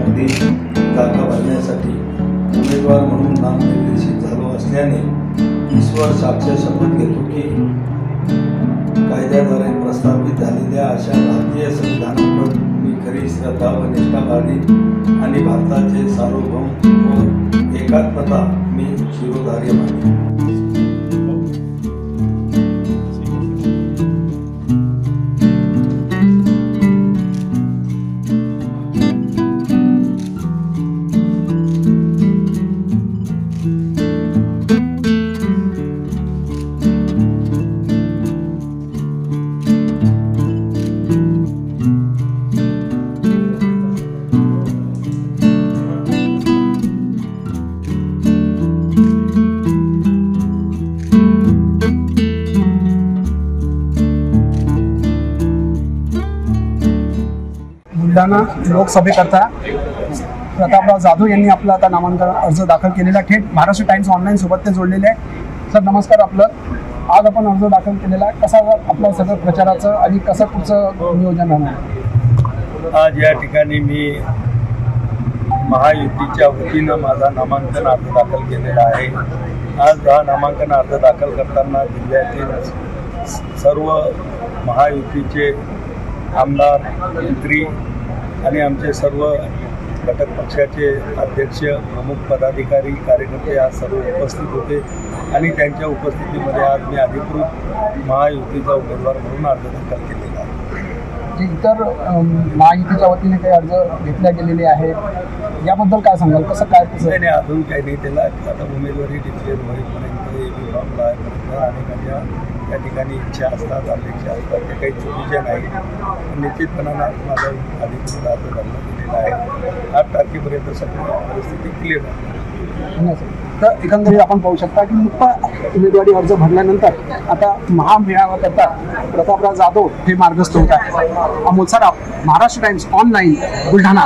पदी जागा भरण्यासाठी उमेदवार म्हणून नामनिर्देशित झालो असल्याने ईश्वर साक्ष शपथ घेतो की कायद्याद्वारे प्रस्थापित झालेल्या अशा भारतीय संविधानावर मी खरी श्रद्धा व निष्ठा बाळगीन आणि भारताचे सार्वभौम व एकात्मता मी शिरोधार्य मानेन। बुलढाणा लोकसभेकरता प्रतापराव जाधव यांनी आपला आता नामांकन अर्ज दाखल केलेला थेट महाराष्ट्र टाइम्स ऑनलाईन सोबत ते जोडलेले आहे। सर नमस्कार, आपलं आज आपण अर्ज दाखल केलेला आहे, कसा आपलं सगळं प्रचाराचं आणि कसं पुढचं नियोजन आहे? आज या ठिकाणी मी महायुतीच्या वतीनं माझा नामांकन अर्ज दाखल केलेला आहे। आज हा नामांकन अर्ज दाखल करताना जिल्ह्यातील सर्व महायुतीचे आमदार, मंत्री आणि आमचे सर्व घटक पक्षाचे अध्यक्ष, प्रमुख पदाधिकारी, कार्यकर्ते आज सर्व उपस्थित होते आणि त्यांच्या उपस्थितीमध्ये आज मी अधिकृत महायुतीचा उमेदवार म्हणून अर्ज दाखल केलेला आहे। इतर महायुतीच्या वतीने काही अर्ज घेतल्या गेलेले आहेत, याबद्दल काय सांगाल? कसं काय? नाही, अजून काही नाही, त्याला आता उमेदवारी डिक्लेअर होईपर्यंत विभागला अनेकांच्या त्या ठिकाणी इच्छा असतात, अपेक्षा असतात, ते काही चुकीच्या नाही। निश्चितपणानं माझा अधिकृत अर्ज भरला गेलेला आहे। 8 तारखेपर्यंत सगळी परिस्थिती क्लिअर आहे। तर एकंदरीत आपण पाहू शकता की नुकता उमेदवारी अर्ज भरल्यानंतर आता महामेळाव्याकरता प्रतापराव जाधव हे मार्गस्थ होत आहे। अमोल सराफ, महाराष्ट्र टाइम्स ऑनलाईन, बुलढाणा।